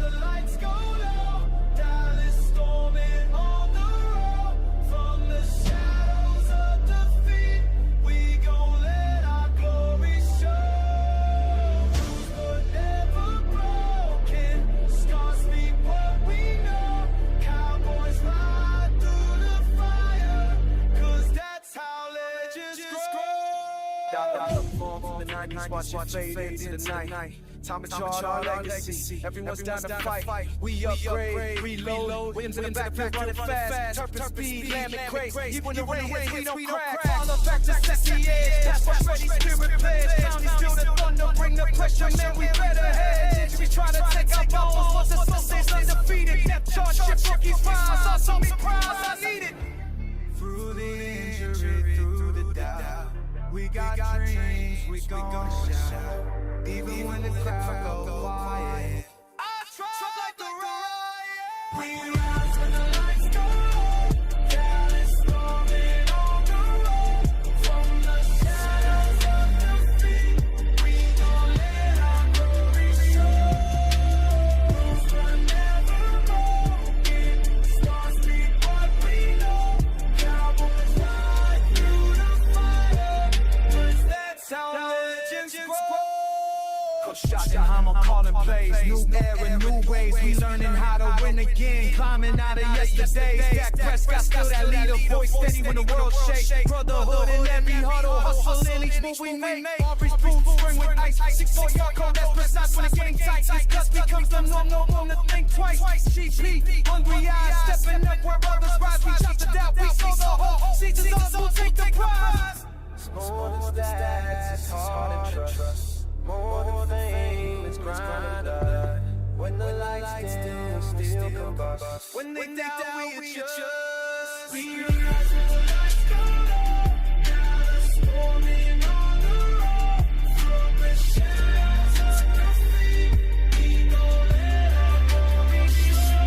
the lights go low, Dallas storming on the road. From the shadows of defeat, we gon' let our glory show. Rules were never broken, scars speak what we know. Cowboys ride through the fire, 'cause that's how legends grow. Down the form from the 90s, watch it fade into the night. Time to charge our legacy. Everyone's down to fight. We upgrade, reload. Winds in the backfield running fast. Turf and speed, landing crazy. Even when the rain hits, we don't crack. All the back to sexy edge. That's why Freddy's spirit plays. Counties feel the thunder, bring the pressure, man. We better hedge. We try to take our bones. The Sundays undefeated. Depth chart, ship rookies rise. Awesome surprise, I need it. Through the injury, through the doubt, we got dreams, we gon' shout. Even when the crowd go quiet, I try like the riot. We rise when the lights go low, Dallas storming on the road. From the shadows of defeat, we gon' let our glory show. Rules were never broken, stars speak what we know. Cowboys ride through the fire, 'cause that's how legends grow. Shot and I'ma call and plays. New era, new ways. We learning how to win again. Climbing out of yesterday's. Dak Prescott still that leader. Voice steady when the world shakes. Brotherhood in every huddle. Hustle in each move we make. Aubrey's proof, spring with ice. 6-4-yard code, that's precise when it's getting tight. Disgust becomes the norm, no room to think twice. GP, hungry eyes, stepping up where others rise. We chop the doubt, we see the hope. Seasons us, we'll take the prize. More than stats, it's hard to trust. More than fame, it's grind blood. When the lights dim, still combust. When they doubt, we adjust. We rise when the lights go low, Dallas storming on the road. From the shadows of defeat, we gon' let our glory show.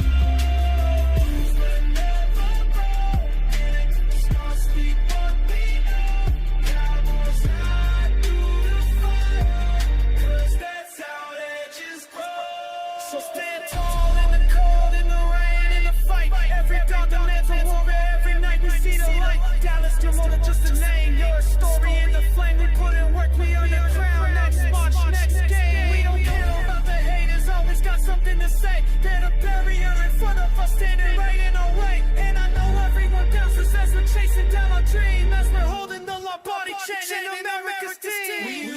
Rules were never broken, stars speak what we know. Cowboys ride through the fire, 'cause that's how legends grow. So stand tall in the cold, in the rain, in the fight. Every dog demands a warrior. Every night we see the light. Dallas, you're more than just a name. You're a story in the flame. We put in work, we earn the crown. Next march, next game. We don't care about the haters. Always got something to say. They're the barrier in front of us, standing right in our way. And I know everyone bounces as we're chasing down our dream. As we're holding the law body chain in America's team.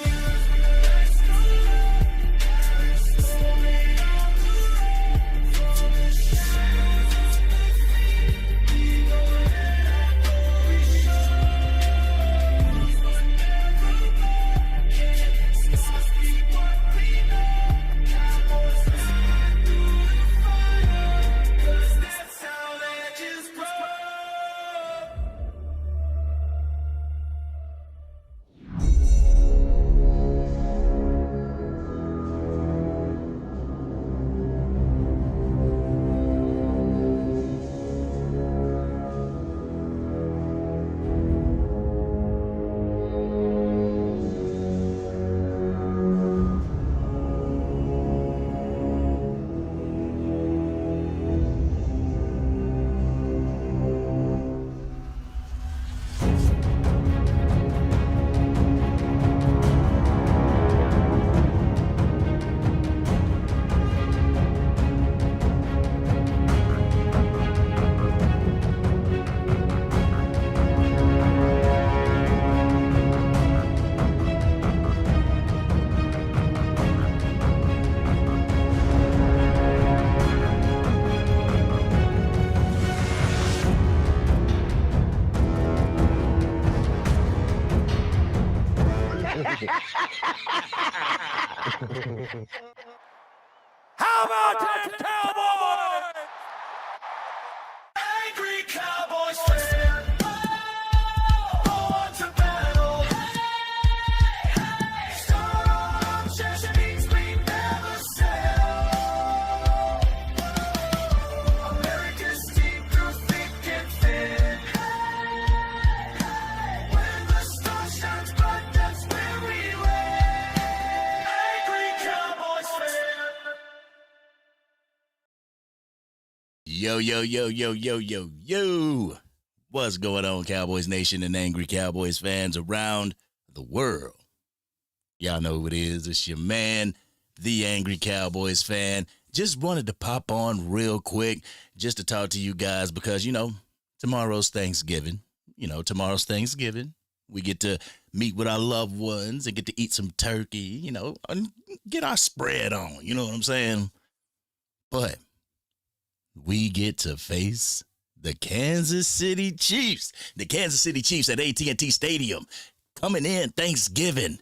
How about that, Cowboys? Angry Cowboys fan, born to battle. Storm just means we never settle. America's team through thick and thin. When the sun shines bright, that's where we win. Angry Cowboys fan. Yo, yo, yo, yo, yo, yo, yo. What's going on, Cowboys Nation and angry Cowboys fans around the world? Y'all know who it is. It's your man, the Angry Cowboys fan. Just wanted to pop on real quick just to talk to you guys because, tomorrow's Thanksgiving. Tomorrow's Thanksgiving. We get to meet with our loved ones and get to eat some turkey, and get our spread on. You know what I'm saying? But we get to face the Kansas City Chiefs. The Kansas City Chiefs at AT&T Stadium coming in Thanksgiving.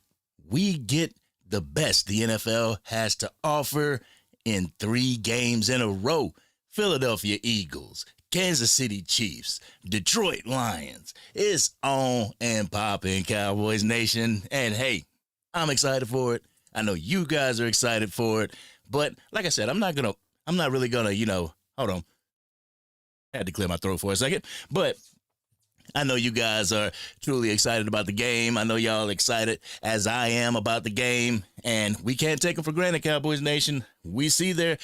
We get the best the NFL has to offer in 3 games in a row. Philadelphia Eagles, Kansas City Chiefs, Detroit Lions. It's on and popping, Cowboys Nation. And hey, I'm excited for it. I know you guys are excited for it. But like I said, I'm not really gonna, hold on. I had to clear my throat for a second. But I know you guys are truly excited about the game. I know y'all excited as I am about the game. And we can't take them for granted, Cowboys Nation. We see their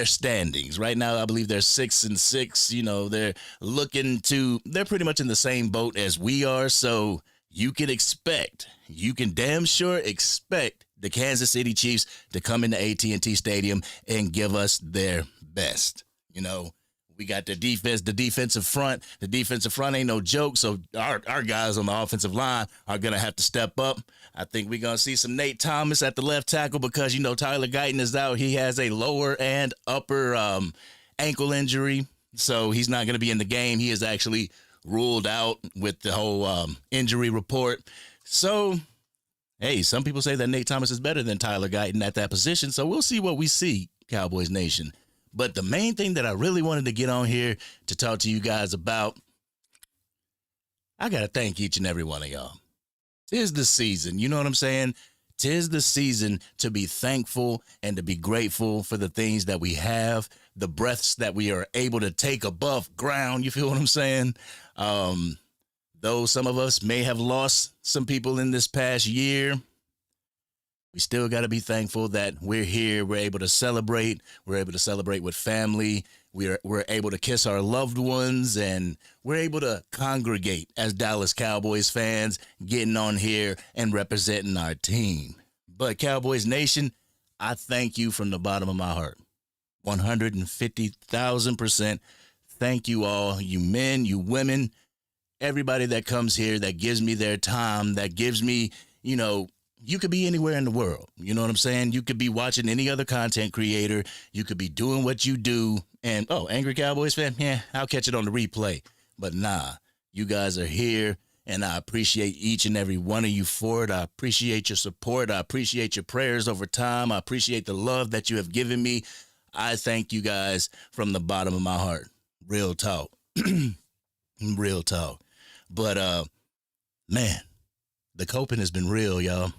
standings. Right now, I believe they're 6-6. They're pretty much in the same boat as we are. So you can damn sure expect the Kansas City Chiefs to come into AT&T Stadium and give us their best. We got the defense, the defensive front. The defensive front ain't no joke, so our guys on the offensive line are going to have to step up. I think we're going to see some Nate Thomas at the left tackle because, Tyler Guyton is out. He has a lower and upper ankle injury, so he's not going to be in the game. He is actually ruled out with the whole injury report. So, hey, some people say that Nate Thomas is better than Tyler Guyton at that position, so we'll see what we see, Cowboys Nation. But the main thing that I really wanted to get on here to talk to you guys about, I got to thank each and every one of y'all. 'Tis the season, you know what I'm saying? 'Tis the season to be thankful and to be grateful for the things that we have, the breaths that we are able to take above ground, you feel what I'm saying? Though some of us may have lost some people in this past year, we still got to be thankful that we're here. We're able to celebrate. We're able to celebrate with family. We're able to kiss our loved ones, and we're able to congregate as Dallas Cowboys fans, getting on here and representing our team. But Cowboys Nation, I thank you from the bottom of my heart. 150,000%. Thank you all, you men, you women, everybody that comes here, that gives me their time, that gives me, you could be anywhere in the world. You know what I'm saying? You could be watching any other content creator. You could be doing what you do. And, Angry Cowboys fan? Yeah, I'll catch it on the replay. But nah, you guys are here, and I appreciate each and every one of you for it. I appreciate your support. I appreciate your prayers over time. I appreciate the love that you have given me. I thank you guys from the bottom of my heart. Real talk. Real talk. But, man, the coping has been real, y'all.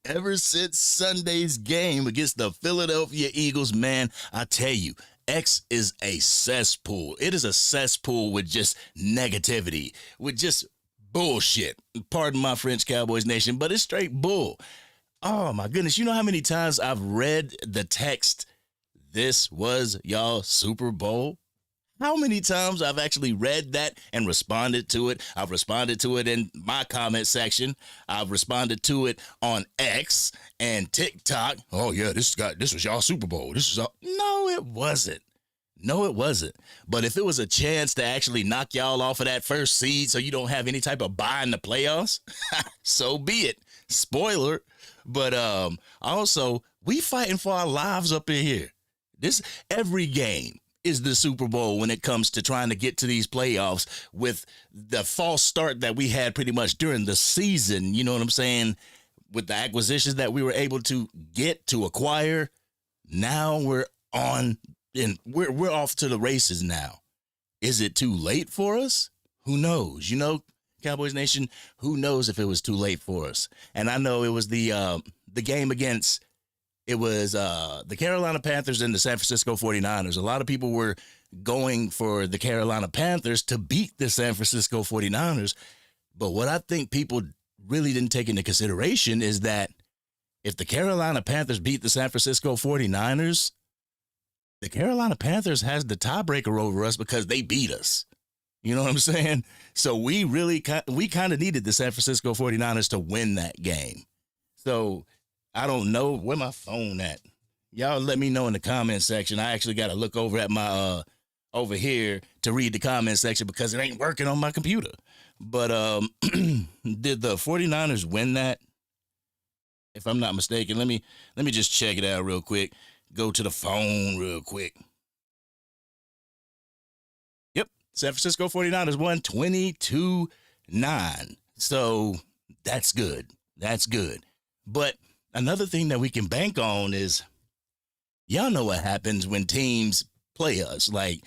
Ever since Sunday's game against the Philadelphia Eagles, man, I tell you, X is a cesspool. It is a cesspool with just negativity, with just bullshit. Pardon my French, Cowboys Nation, but it's straight bull. Oh, my goodness. You know how many times I've read the text, "This was y'all Super Bowl"? How many times I've actually read that and responded to it? I've responded to it in my comment section. I've responded to it on X and TikTok. Oh, yeah, this was y'all Super Bowl. No, it wasn't. No, it wasn't. But if it was a chance to actually knock y'all off of that first seed so you don't have any type of bye in the playoffs, so be it. Spoiler. But also, we fighting for our lives up in here. Every game is the Super Bowl when it comes to trying to get to these playoffs with the false start that we had pretty much during the season. You know what I'm saying? With the acquisitions that we were able to acquire, now we're on and we're off to the races now. Is it too late for us? Who knows? Cowboys Nation, who knows if it was too late for us? And I know it was the game against the Carolina Panthers and the San Francisco 49ers. A lot of people were going for the Carolina Panthers to beat the San Francisco 49ers. But what I think people really didn't take into consideration is that if the Carolina Panthers beat the San Francisco 49ers, the Carolina Panthers has the tiebreaker over us because they beat us. You know what I'm saying? So we kind of needed the San Francisco 49ers to win that game. So I don't know where my phone at. Y'all let me know in the comment section. I actually got to look over at my over here to read the comment section because it ain't working on my computer. But did the 49ers win that? If I'm not mistaken, let me just check it out real quick. Go to the phone real quick. Yep, San Francisco 49ers won 22-9. So that's good. That's good. But another thing that we can bank on is, y'all know what happens when teams play us. Like,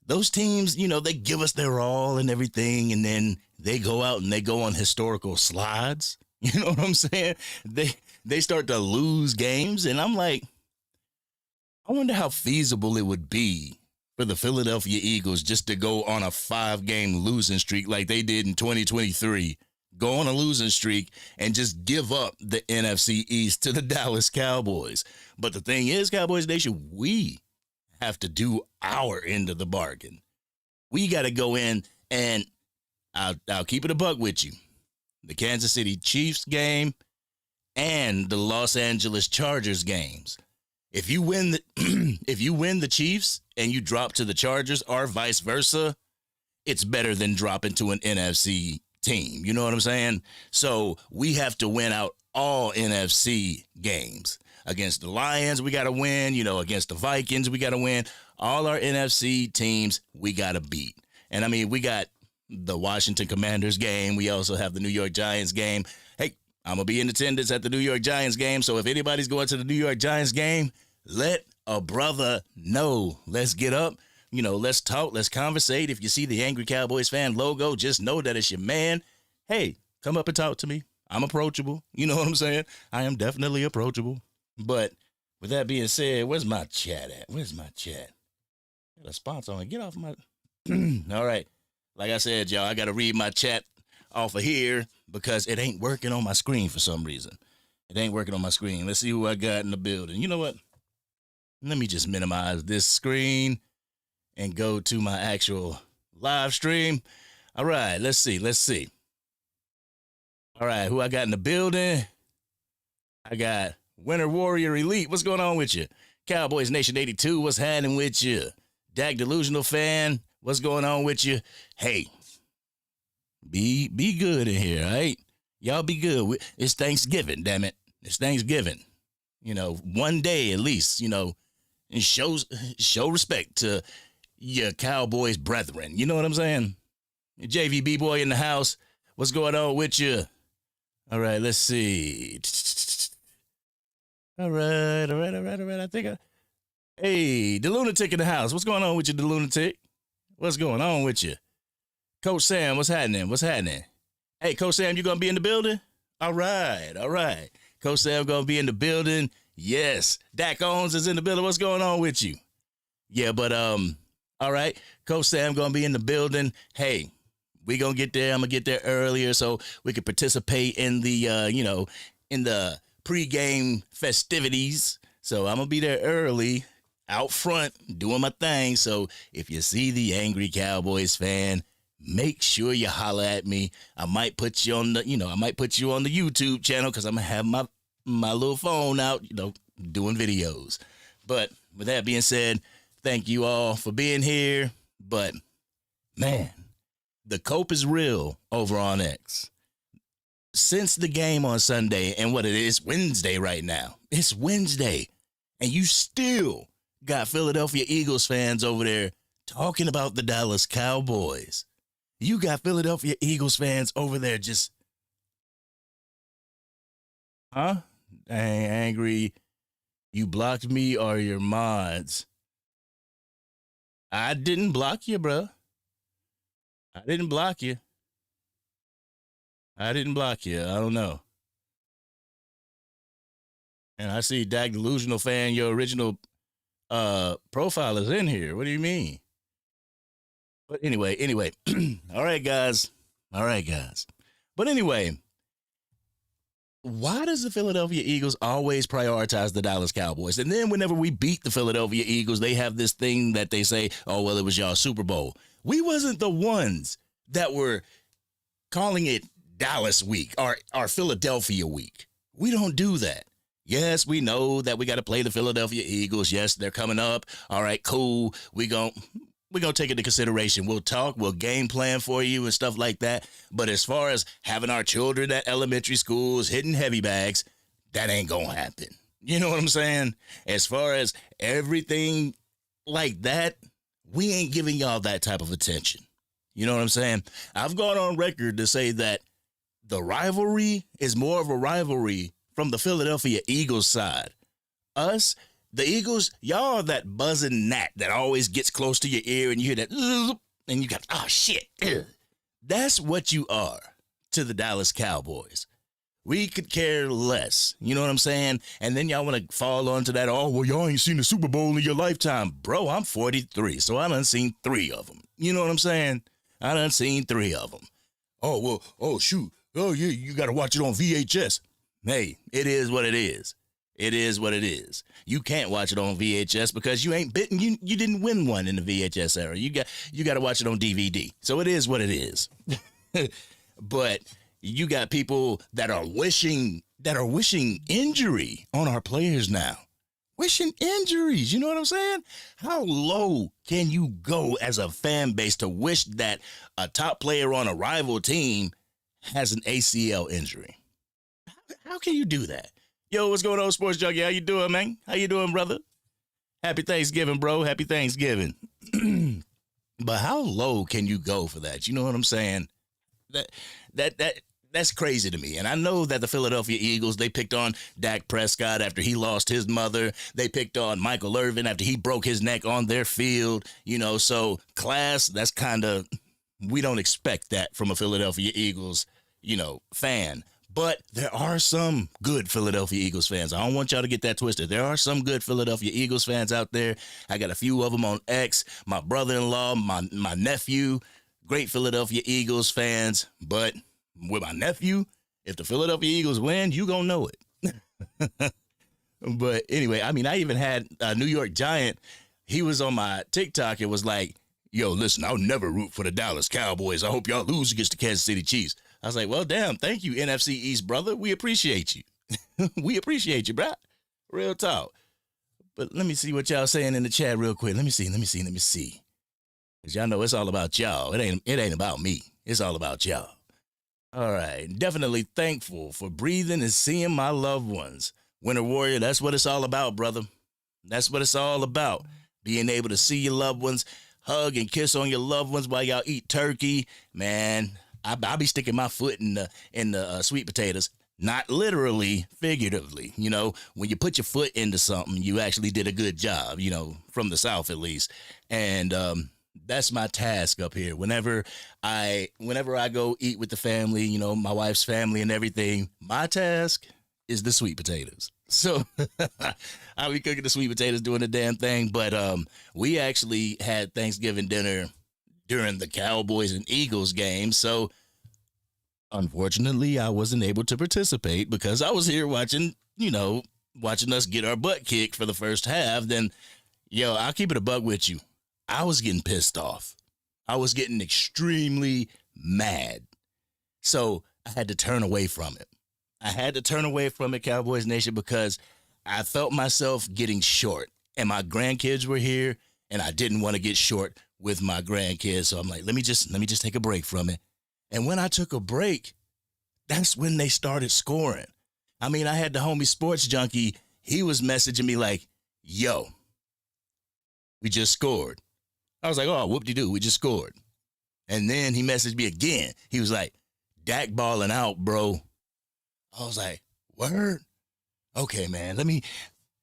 those teams, you know, they give us their all and everything, and then they go out and they go on historical slides. You know what I'm saying? They start to lose games, and I'm like, I wonder how feasible it would be for the Philadelphia Eagles just to go on a 5-game losing streak like they did in 2023. Go on a losing streak and just give up the NFC East to the Dallas Cowboys. But the thing is, Cowboys Nation, we have to do our end of the bargain. We got to go in, and I'll keep it a buck with you. The Kansas City Chiefs game and the Los Angeles Chargers games. If you win the Chiefs and you drop to the Chargers or vice versa, it's better than dropping to an NFC team. You know what I'm saying? So we have to win out all NFC games. Against the Lions, we got to win. You know, against the Vikings, we got to win. All our NFC teams, we got to beat. And, I mean, we got the Washington Commanders game. We also have the New York Giants game. Hey, I'm going to be in attendance at the New York Giants game. So if anybody's going to the New York Giants game, let a brother know. Let's get up. You know, let's talk. Let's conversate. If you see the Angry Cowboys fan logo, just know that it's your man. Hey, come up and talk to me. I'm approachable. You know what I'm saying? I am definitely approachable. But with that being said, where's my chat at? Where's my chat? Got a sponsor on it. Get off my... All right. Like I said, y'all, I got to read my chat off of here because it ain't working on my screen for some reason. It ain't working on my screen. Let's see who I got in the building. You know what? Let me just minimize this screen and go to my actual live stream. All right, let's see. All right, who I got in the building? I got Winter Warrior Elite. What's going on with you? Cowboys Nation 82, what's happening with you? Dak Delusional Fan, what's going on with you? Hey, be good in here, all right? Y'all be good. It's Thanksgiving, damn it. It's Thanksgiving. You know, one day at least, you know, and show respect to your Cowboys brethren. You know what I'm saying? JVB boy in the house. What's going on with you? All right, let's see. All right. I think hey, the lunatic in the house. What's going on with you, the lunatic? What's going on with you? Coach Sam, what's happening? Hey, Coach Sam, you going to be in the building? All right. Coach Sam going to be in the building. Yes. Dak Owens is in the building. What's going on with you? Yeah, but, all right. Coach Sam going to be in the building. Hey, we going to get there. I'm going to get there earlier so we can participate in the, in the pregame festivities. So I'm going to be there early, out front, doing my thing. So if you see the Angry Cowboys fan, make sure you holler at me. I might put you on the, YouTube channel because I'm going to have my little phone out, doing videos. But with that being said, thank you all for being here. But, man, the cope is real over on X. Since the game on Sunday, and what it is, Wednesday right now. It's Wednesday. And you still got Philadelphia Eagles fans over there talking about the Dallas Cowboys. You got Philadelphia Eagles fans over there just... Huh? Dang, Angry. You blocked me or your mods. I didn't block you, bro. I didn't block you. I don't know. And I see Dak Delusional Fan, your original profile is in here. What do you mean? But anyway. All right, guys. But anyway, why does the Philadelphia Eagles always prioritize the Dallas Cowboys? And then whenever we beat the Philadelphia Eagles, they have this thing that they say, oh, well, it was y'all Super Bowl. We wasn't the ones that were calling it Dallas week or Philadelphia week. We don't do that. Yes, we know that we got to play the Philadelphia Eagles. Yes, they're coming up. All right, cool. We're going to take it into consideration. We'll talk, we'll game plan for you and stuff like that. But as far as having our children at elementary schools hitting heavy bags, that ain't going to happen. You know what I'm saying? As far as everything like that, we ain't giving y'all that type of attention. You know what I'm saying? I've gone on record to say that the rivalry is more of a rivalry from the Philadelphia Eagles side. Us, the Eagles, y'all are that buzzing gnat that always gets close to your ear and you hear that, and you got, oh, shit. That's what you are to the Dallas Cowboys. We could care less. You know what I'm saying? And then y'all want to fall onto that, oh, well, y'all ain't seen the Super Bowl in your lifetime. Bro, I'm 43, so I done seen 3 of them. You know what I'm saying? I done seen 3 of them. Oh, well, oh, shoot. Oh, yeah, you got to watch it on VHS. Hey, it is what it is. It is what it is. You can't watch it on VHS because you ain't bitten. You didn't win one in the VHS era. You got to watch it on DVD. So it is what it is. But you got people that are wishing injury on our players now. Wishing injuries. You know what I'm saying? How low can you go as a fan base to wish that a top player on a rival team has an ACL injury? How can you do that? Yo, what's going on, Sports Junkie? How you doing, man? How you doing, brother? Happy Thanksgiving, bro. Happy Thanksgiving. But how low can you go for that? You know what I'm saying? That's crazy to me. And I know that the Philadelphia Eagles, they picked on Dak Prescott after he lost his mother. They picked on Michael Irvin after he broke his neck on their field. You know, so class, that's kind of, we don't expect that from a Philadelphia Eagles, fan. But there are some good Philadelphia Eagles fans. I don't want y'all to get that twisted. There are some good Philadelphia Eagles fans out there. I got a few of them on X. My brother-in-law, my nephew, great Philadelphia Eagles fans. But with my nephew, if the Philadelphia Eagles win, you gonna know it. But anyway, I mean, I even had a New York Giant. He was on my TikTok. It was like, yo, listen, I'll never root for the Dallas Cowboys. I hope y'all lose against the Kansas City Chiefs. I was like, well, damn, thank you, NFC East, brother. We appreciate you. We appreciate you, bro. Real talk. But let me see what y'all saying in the chat real quick. Let me see. Because y'all know it's all about y'all. It ain't about me. It's all about y'all. All right. Definitely thankful for breathing and seeing my loved ones. Winter Warrior, that's what it's all about, brother. That's what it's all about. Being able to see your loved ones, hug and kiss on your loved ones while y'all eat turkey. Man, I'll be sticking my foot in the sweet potatoes, not literally, figuratively. You know, when you put your foot into something, you actually did a good job, from the South at least. And that's my task up here. Whenever I go eat with the family, my wife's family and everything, my task is the sweet potatoes. So I'll be cooking the sweet potatoes, doing the damn thing. But we actually had Thanksgiving dinner during the Cowboys and Eagles game. So unfortunately, I wasn't able to participate because I was here watching us get our butt kicked for the first half. Then, I'll keep it a buck with you. I was getting pissed off. I was getting extremely mad. So I had to turn away from it. Cowboys Nation, because I felt myself getting short. And my grandkids were here, and I didn't want to get short with my grandkids. So I'm like, let me just take a break from it. And when I took a break, that's when they started scoring. I mean, I had the homie Sports Junkie. He was messaging me like, yo, we just scored. I was like, oh, whoop-de-doo, we just scored. And then he messaged me again. He was like, Dak balling out, bro. I was like, word? Okay, man,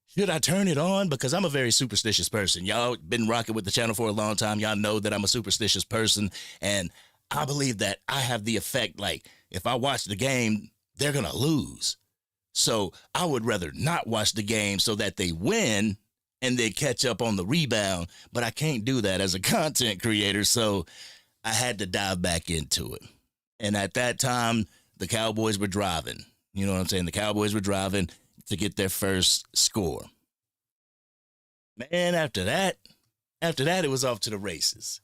should I turn it on? Because I'm a very superstitious person. Y'all been rocking with the channel for a long time. Y'all know that I'm a superstitious person. And I believe that I have the effect, like, if I watch the game, they're going to lose. So I would rather not watch the game so that they win and they catch up on the rebound. But I can't do that as a content creator. So I had to dive back into it. And at that time, the Cowboys were driving. You know what I'm saying? The Cowboys were driving to get their first score. Man, after that, it was off to the races.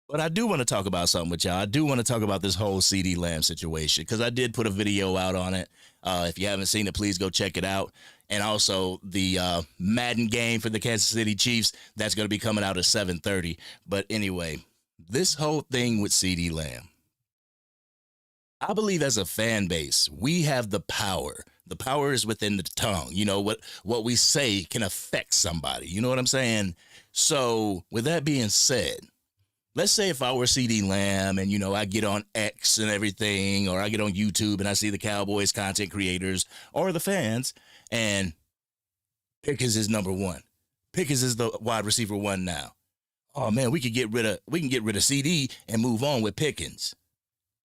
But I do want to talk about something with y'all. I do want to talk about this whole CeeDee Lamb situation because I did put a video out on it. If you haven't seen it, please go check it out. And also the Madden game for the Kansas City Chiefs, that's going to be coming out at 7:30. But anyway, this whole thing with CeeDee Lamb, I believe as a fan base, we have the power. The power is within the tongue. You know, what we say can affect somebody. You know what I'm saying? So with that being said, let's say if I were CeeDee Lamb and, you know, I get on X and everything, or I get on YouTube and I see the Cowboys content creators or the fans, and Pickens is number one. Pickens is the wide receiver one now. Oh man, we can get rid of CeeDee and move on with Pickens.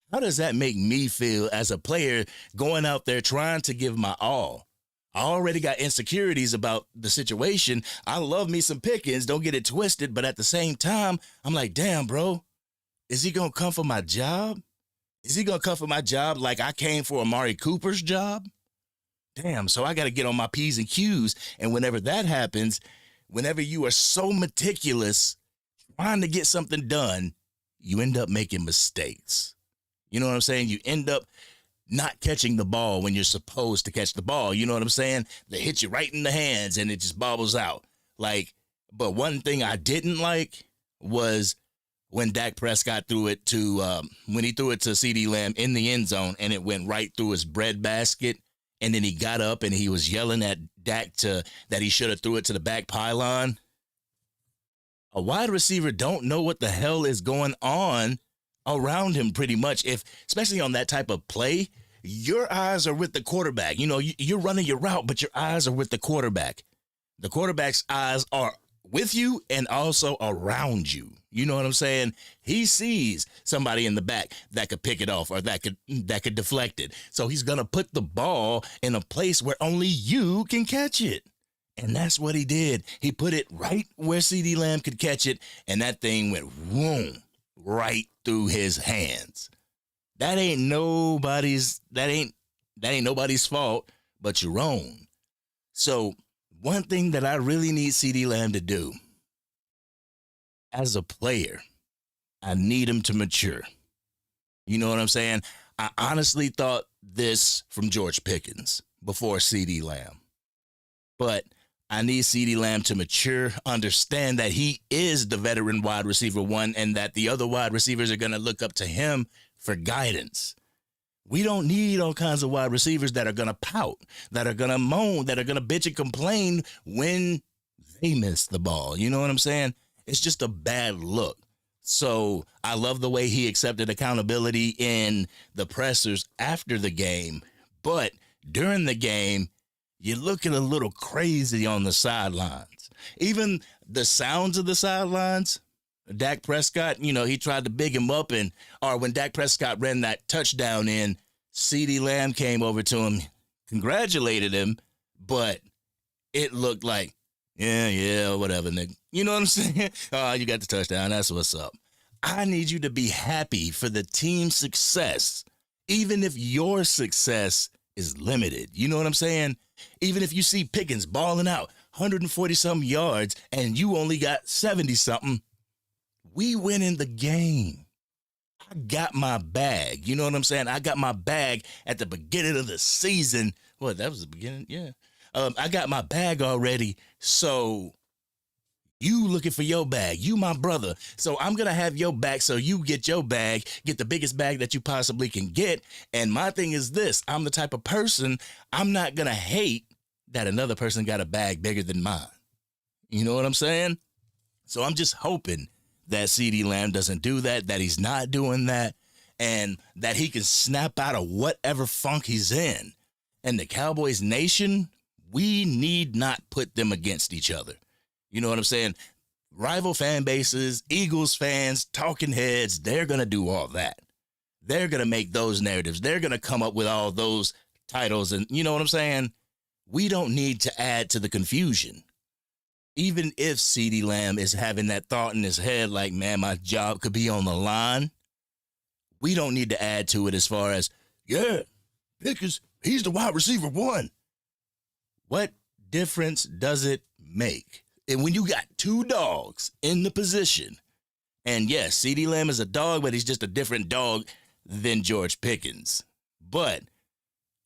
How does that make me feel as a player going out there trying to give my all? I already got insecurities about the situation. I love me some Pickens, don't get it twisted, but at the same time, I'm like, damn, bro, is he going to come for my job? Is he going to come for my job like I came for Amari Cooper's job? Damn, so I got to get on my P's and Q's, and whenever that happens, whenever you are so meticulous trying to get something done, you end up making mistakes. You know what I'm saying? You end up not catching the ball when you're supposed to catch the ball. You know what I'm saying? They hit you right in the hands and it just bobbles out. Like, but one thing I didn't like was when Dak Prescott threw it to, when he threw it to CeeDee Lamb in the end zone and it went right through his bread basket. And then he got up and he was yelling at Dak that he should have threw it to the back pylon. A wide receiver don't know what the hell is going on around him pretty much. Especially on that type of play, your eyes are with the quarterback. You know, you're running your route, but your eyes are with the quarterback. The quarterback's eyes are with you and also around you. You know what I'm saying? He sees somebody in the back that could pick it off or that could deflect it. So he's going to put the ball in a place where only you can catch it. And that's what he did. He put it right where CeeDee Lamb could catch it, and that thing went whoom, right through his hands. That ain't nobody's fault but your own. So one thing that I really need CeeDee Lamb to do as a player, I need him to mature. You know what I'm saying? I honestly thought this from George Pickens before CeeDee Lamb. But I need CeeDee Lamb to mature, understand that he is the veteran wide receiver one and that the other wide receivers are going to look up to him for guidance. We don't need all kinds of wide receivers that are going to pout, that are going to moan, that are going to bitch and complain when they miss the ball. You know what I'm saying? It's just a bad look. So I love the way he accepted accountability in the pressers after the game. But during the game, you're looking a little crazy on the sidelines. Even the sounds of the sidelines, Dak Prescott, you know, he tried to big him up, or when Dak Prescott ran that touchdown in, CeeDee Lamb came over to him, congratulated him, but it looked like, yeah, whatever, nigga. You know what I'm saying? Oh, you got the touchdown. That's what's up. I need you to be happy for the team's success, even if your success is limited. You know what I'm saying? Even if you see Pickens balling out 140-something yards and you only got 70-something, we winning the game. I got my bag. You know what I'm saying? I got my bag at the beginning of the season. What, that was the beginning? Yeah. I got my bag already. So you looking for your bag. You my brother. So I'm going to have your back so you get your bag, get the biggest bag that you possibly can get. And my thing is this. I'm the type of person, I'm not going to hate that another person got a bag bigger than mine. You know what I'm saying? So I'm just hoping that CeeDee Lamb doesn't do that, that he's not doing that, and that he can snap out of whatever funk he's in. And the Cowboys nation, we need not put them against each other. You know what I'm saying? Rival fan bases, Eagles fans, talking heads, they're going to do all that. They're going to make those narratives. They're going to come up with all those titles. And you know what I'm saying? We don't need to add to the confusion. Even if CeeDee Lamb is having that thought in his head, like, man, my job could be on the line, we don't need to add to it as far as, yeah, Pickens, He's the wide receiver one. What difference does it make? And when you got two dogs in the position, and yes, CeeDee Lamb is a dog, but he's just a different dog than George Pickens. But,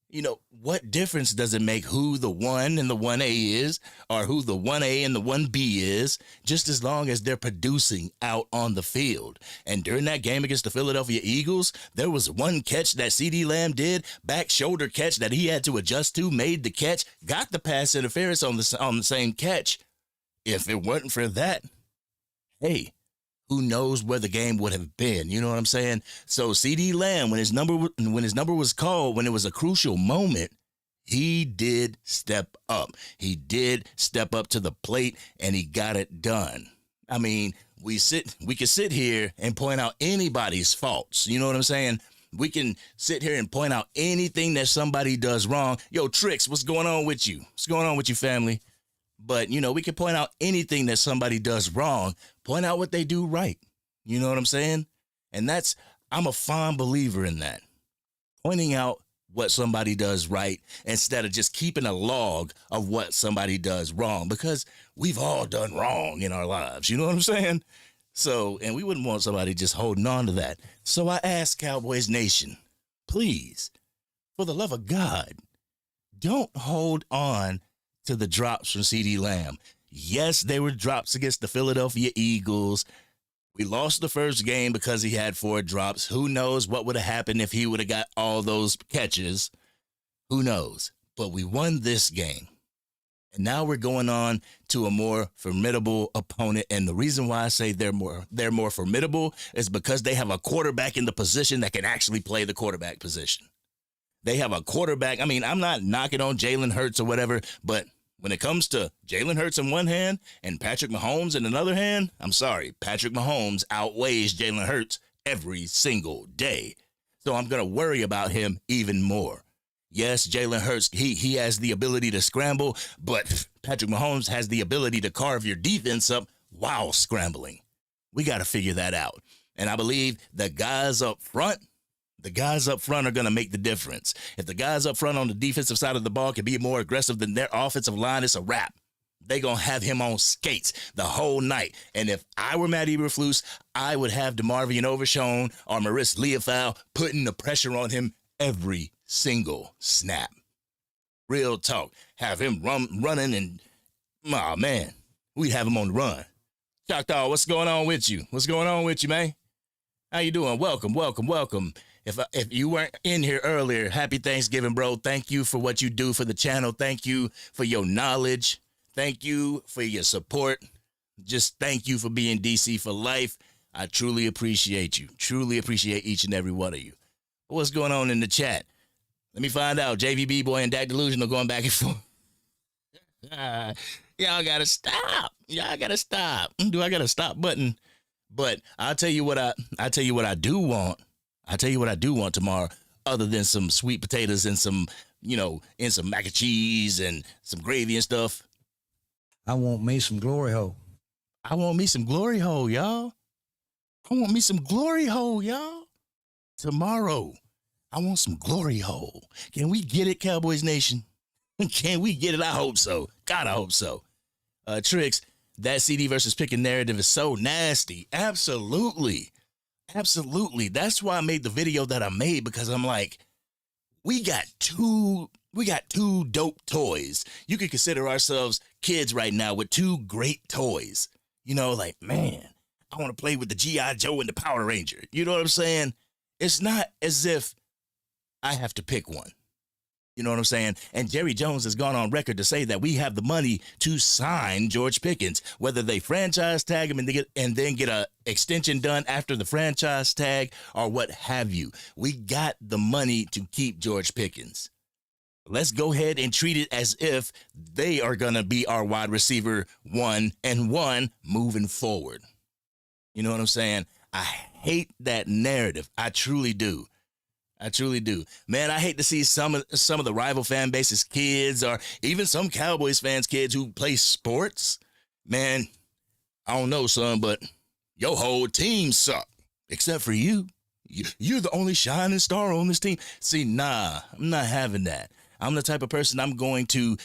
you know, what difference does it make who the 1 and the 1A is, or who the 1A and the 1B is, just as long as they're producing out on the field? And during that game against the Philadelphia Eagles, there was one catch that CeeDee Lamb did, back shoulder catch that he had to adjust to, made the catch, got the pass interference on the same catch. If it wasn't for that, hey, who knows where the game would have been? You know what I'm saying? So CeeDee Lamb, when his number was called, when it was a crucial moment, he did step up. He did step up to the plate, and he got it done. I mean, we could sit here and point out anybody's faults. You know what I'm saying? We can sit here and point out anything that somebody does wrong. Yo, Tricks, what's going on with you? What's going on with you, family? But, you know, we can point out anything that somebody does wrong, point out what they do right. You know what I'm saying? And I'm a fond believer in that. Pointing out what somebody does right instead of just keeping a log of what somebody does wrong, because we've all done wrong in our lives. You know what I'm saying? So, and we wouldn't want somebody just holding on to that. So I ask Cowboys Nation, please, for the love of God, don't hold on to the drops from CeeDee Lamb. Yes, they were drops against the Philadelphia Eagles. We lost the first game because he had 4 drops. Who knows what would have happened if he would have got all those catches? Who knows? But we won this game. And now we're going on to a more formidable opponent. And the reason why I say they're more formidable is because they have a quarterback in the position that can actually play the quarterback position. They have a quarterback. I mean, I'm not knocking on Jalen Hurts or whatever, but when it comes to Jalen Hurts in one hand and Patrick Mahomes in another hand, I'm sorry, Patrick Mahomes outweighs Jalen Hurts every single day. So I'm going to worry about him even more. Yes, Jalen Hurts, he has the ability to scramble, but Patrick Mahomes has the ability to carve your defense up while scrambling. We got to figure that out. And I believe the guys up front are going to make the difference. If the guys up front on the defensive side of the ball can be more aggressive than their offensive line, it's a wrap. They're going to have him on skates the whole night. And if I were Matt Eberflus, I would have DeMarvion Overshown or Maurice Leofau putting the pressure on him every single snap. Real talk. Have him running and, oh, man, we'd have him on the run. Choctaw, what's going on with you? What's going on with you, man? How you doing? Welcome. If you weren't in here earlier, happy Thanksgiving, bro. Thank you for what you do for the channel. Thank you for your knowledge. Thank you for your support. Just thank you for being DC for life. I truly appreciate you. Truly appreciate each and every one of you. What's going on in the chat? Let me find out. JVB Boy and Dak Delusional going back and forth. Y'all gotta stop. Do I got a stop button? But I'll tell you what I do want. I'll tell you what I do want tomorrow, other than some sweet potatoes and some, and some mac and cheese and some gravy and stuff. I want me some glory hole. I want me some glory hole, y'all. Tomorrow, I want some glory hole. Can we get it, Cowboys Nation? Can we get it? I hope so. God, I hope so. Tricks, that CD versus Pickens narrative is so nasty. Absolutely. That's why I made the video that I made, because I'm like, we got two dope toys. You could consider ourselves kids right now with 2 great toys. Like, man, I want to play with the G.I. Joe and the Power Ranger. You know what I'm saying? It's not as if I have to pick one. You know what I'm saying? And Jerry Jones has gone on record to say that we have the money to sign George Pickens, whether they franchise tag him and then get a extension done after the franchise tag or what have you. We got the money to keep George Pickens. Let's go ahead and treat it as if they are going to be our wide receiver 1 and 1 moving forward. You know what I'm saying? I hate that narrative. I truly do. Man, I hate to see some of the rival fan base's kids, or even some Cowboys fans' kids who play sports. Man, I don't know, son, but your whole team suck, except for you. You're the only shining star on this team. See, nah, I'm not having that. I'm the type of person I'm going to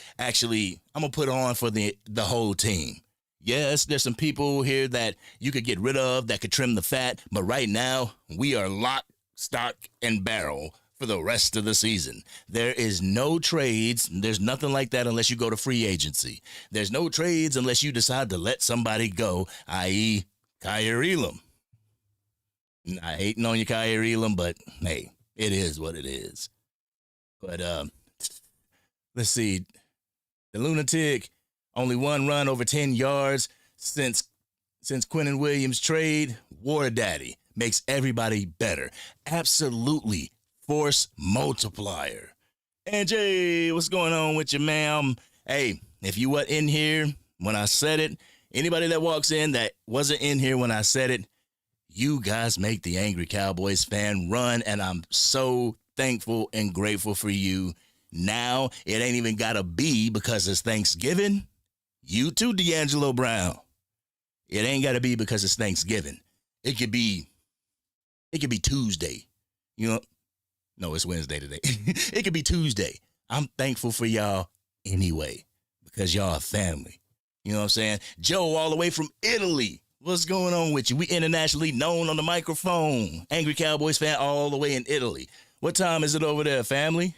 put on for the whole team. Yes, there's some people here that you could get rid of that could trim the fat, but right now we are lock, stock, and barrel for the rest of the season. There is no trades. There's nothing like that unless you go to free agency. There's no trades unless you decide to let somebody go, i.e. Kyer Elam. I hating on you, Kyer Elam, but hey, it is what it is. But let's see. The Lunatic, only one run over 10 yards since Quinnen Williams' trade. War Daddy makes everybody better. Absolutely force multiplier. NJ, what's going on with you, ma'am? Hey, if you weren't in here when I said it, anybody that walks in that wasn't in here when I said it, you guys make the Angry Cowboys fan run, and I'm so thankful and grateful for you. Now, it ain't even got to be because it's Thanksgiving. You too, D'Angelo Brown. It ain't got to be because it's Thanksgiving. It could be Tuesday. You know, no, it's Wednesday today. It could be Tuesday. I'm thankful for y'all anyway because y'all are family. You know what I'm saying? Joe all the way from Italy. What's going on with you? We internationally known on the microphone. Angry Cowboys fan all the way in Italy. What time is it over there, family?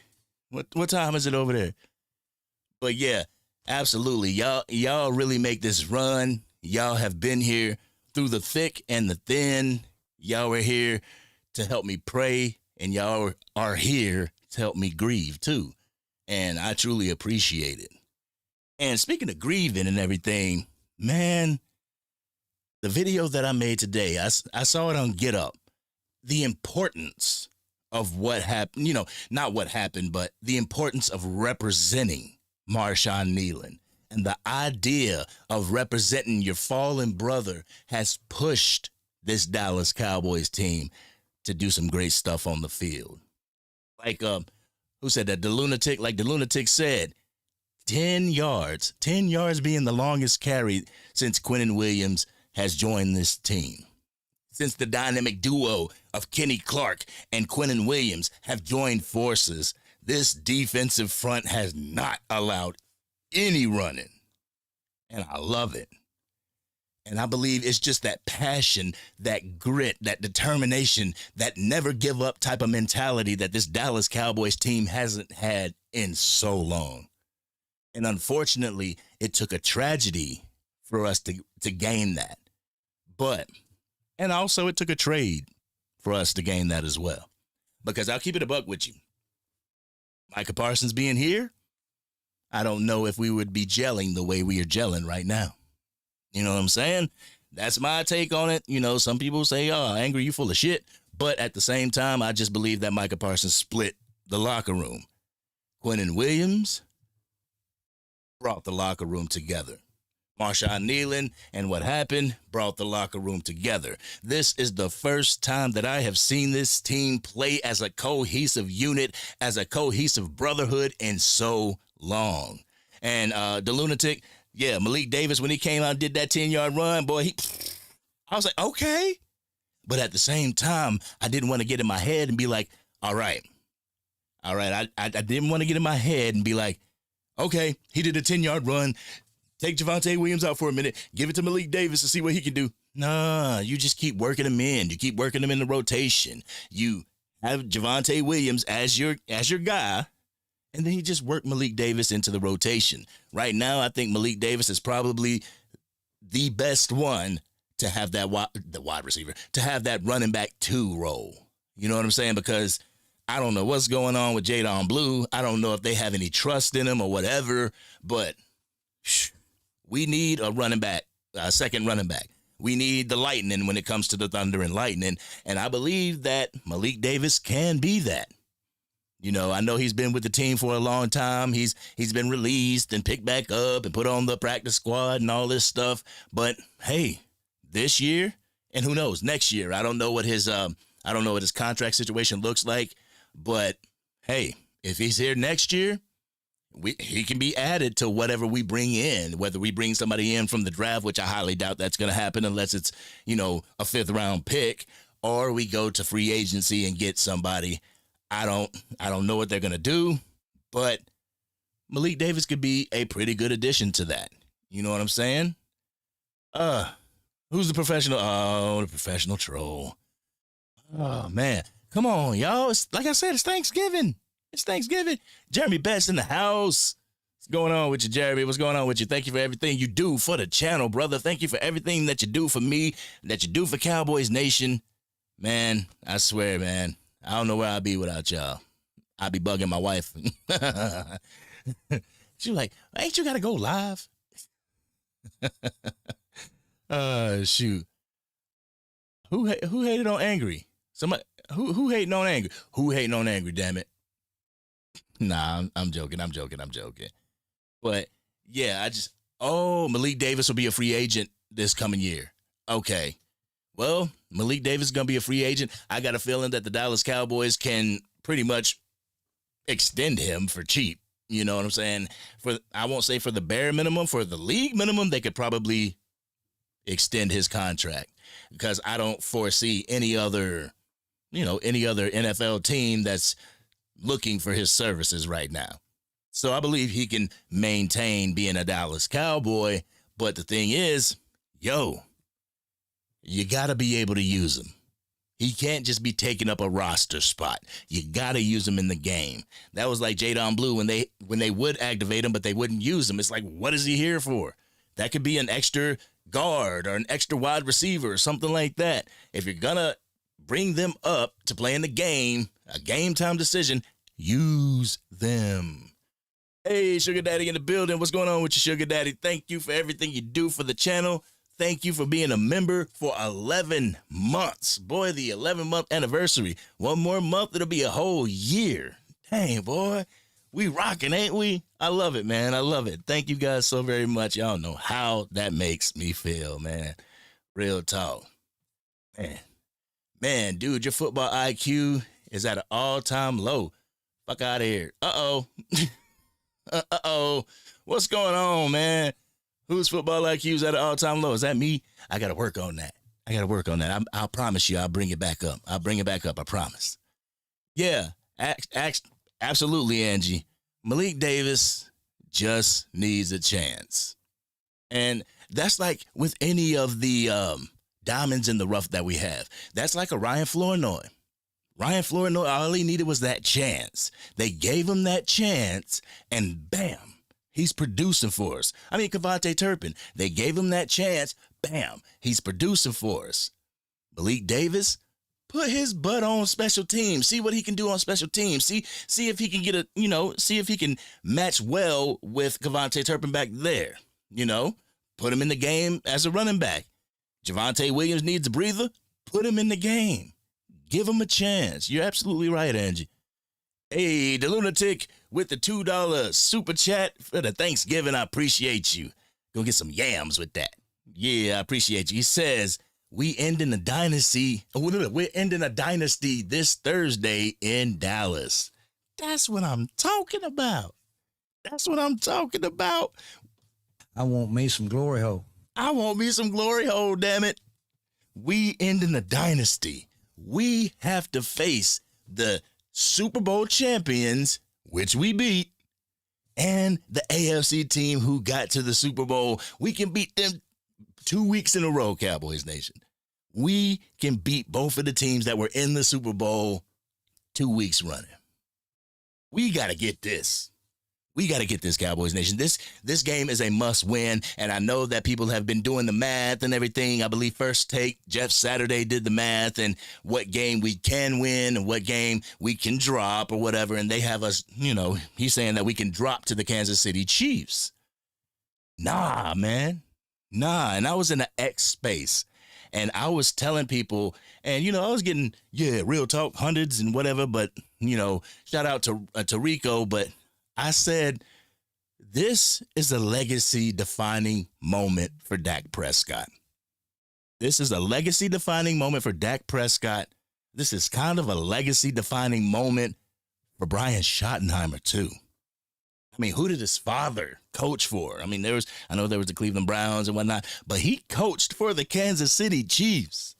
What time is it over there? But yeah, absolutely. Y'all really make this run. Y'all have been here through the thick and the thin. Y'all are here to help me pray, and y'all are here to help me grieve too. And I truly appreciate it. And speaking of grieving and everything, man, the video that I made today, I saw it on Get Up. The importance of what happened, you know, not what happened, but the importance of representing Marshawn Kneeland. And the idea of representing your fallen brother has pushed this Dallas Cowboys team to do some great stuff on the field. Like, who said that? The Lunatic, like the Lunatic said, 10 yards being the longest carry since Quinnen Williams has joined this team. Since the dynamic duo of Kenny Clark and Quinnen Williams have joined forces, this defensive front has not allowed any running. And I love it. And I believe it's just that passion, that grit, that determination, that never give up type of mentality that this Dallas Cowboys team hasn't had in so long. And unfortunately, it took a tragedy for us to gain that. And also it took a trade for us to gain that as well. Because I'll keep it a buck with you. Micah Parsons being here, I don't know if we would be gelling the way we are gelling right now. You know what I'm saying? That's my take on it. You know, some people say, oh, Angry, you full of shit. But at the same time, I just believe that Micah Parsons split the locker room. Quinnen Williams brought the locker room together. Marshawn Kneeland and what happened brought the locker room together. This is the first time that I have seen this team play as a cohesive unit, as a cohesive brotherhood in so long. And the Lunatic, yeah, Malik Davis, when he came out and did that 10-yard run, boy, I was like, okay. But at the same time, I didn't want to get in my head and be like, all right. I didn't want to get in my head and be like, okay, he did a 10-yard run. Take Javonte Williams out for a minute. Give it to Malik Davis to see what he can do. Nah, you just keep working him in. You keep working him in the rotation. You have Javonte Williams as your guy, and then you just work Malik Davis into the rotation. Right now, I think Malik Davis is probably the best one to have that wide receiver, to have that running back 2 role. You know what I'm saying? Because I don't know what's going on with Jadon Blue. I don't know if they have any trust in him or whatever, but we need a running back, a second running back. We need the lightning when it comes to the Thunder and Lightning, and I believe that Malik Davis can be that. You know, I know he's been with the team for a long time. He's been released and picked back up and put on the practice squad and all this stuff. But hey, this year, and who knows, next year, I don't know what his contract situation looks like. But hey, if he's here next year, he can be added to whatever we bring in, whether we bring somebody in from the draft, which I highly doubt that's going to happen unless it's, you know, a 5th round pick, or we go to free agency and get somebody. I don't know what they're going to do, but Malik Davis could be a pretty good addition to that. You know what I'm saying? Who's the professional? Oh, the professional troll. Oh, man. Come on, y'all. It's, like I said, it's Thanksgiving. It's Thanksgiving. Jeremy Best in the house. What's going on with you, Jeremy? What's going on with you? Thank you for everything you do for the channel, brother. Thank you for everything that you do for me, that you do for Cowboys Nation. Man, I swear, man, I don't know where I'd be without y'all. I'd be bugging my wife. She was like, ain't you got to go live? Shoot. Who hated on Angry? Somebody who hating on Angry? Who hating on Angry, damn it? Nah, I'm joking. But yeah, Malik Davis will be a free agent this coming year. Okay. Well, Malik Davis is going to be a free agent. I got a feeling that the Dallas Cowboys can pretty much extend him for cheap. You know what I'm saying? I won't say for the bare minimum, for the league minimum, they could probably extend his contract, because I don't foresee any other NFL team that's looking for his services right now. So I believe he can maintain being a Dallas Cowboy. But the thing is, you got to be able to use him. He can't just be taking up a roster spot. You got to use him in the game. That was like Jadon Blue when they would activate him, but they wouldn't use him. It's like, what is he here for? That could be an extra guard or an extra wide receiver or something like that. If you're going to bring them up to play in the game, a game time decision, use them. Hey, Sugar Daddy in the building. What's going on with you, Sugar Daddy? Thank you for everything you do for the channel. Thank you for being a member for 11 months. Boy, the 11-month anniversary. One more month, it'll be a whole year. Dang, boy. We rocking, ain't we? I love it, man. I love it. Thank you guys so very much. Y'all know how that makes me feel, man. Real talk. Man, dude, your football IQ is at an all-time low. Fuck out of here. Uh-oh. Uh-oh. What's going on, man? Whose football IQ is at an all-time low? Is that me? I got to work on that. I'll promise you I'll bring it back up. I promise. Yeah, absolutely, Angie. Malik Davis just needs a chance. And that's like with any of the diamonds in the rough that we have. That's like a Ryan Flournoy. Ryan Flournoy, all he needed was that chance. They gave him that chance, and bam, he's producing for us. I mean, Kavontae Turpin, they gave him that chance, bam, he's producing for us. Malik Davis, put his butt on special teams. See what he can do on special teams. See if he can see if he can match well with Kavontae Turpin back there. Put him in the game as a running back. Javonte Williams needs a breather. Put him in the game. Give him a chance. You're absolutely right, Angie. Hey, the lunatic with the $2 super chat for the Thanksgiving. I appreciate you. Go get some yams with that. Yeah, I appreciate you. He says, we're ending a dynasty this Thursday in Dallas. That's what I'm talking about. I want me some glory hole. Damn it. We ending a dynasty. We have to face the Super Bowl champions, which we beat, and the AFC team who got to the Super Bowl. We can beat them 2 weeks in a row, Cowboys Nation. We can beat both of the teams that were in the Super Bowl 2 weeks running. We got to get this. Cowboys Nation. This game is a must win, and I know that people have been doing the math and everything. I believe First Take, Jeff Saturday did the math and what game we can win and what game we can drop or whatever, and they have us, he's saying that we can drop to the Kansas City Chiefs. Nah, man. Nah, and I was in the X space, and I was telling people, and, I was getting, real talk, hundreds and whatever, but, shout out to Rico, but I said, this is a legacy-defining moment for Dak Prescott. This is a legacy-defining moment for Dak Prescott. This is kind of a legacy-defining moment for Brian Schottenheimer, too. I mean, who did his father coach for? I mean, I know there was the Cleveland Browns and whatnot, but he coached for the Kansas City Chiefs.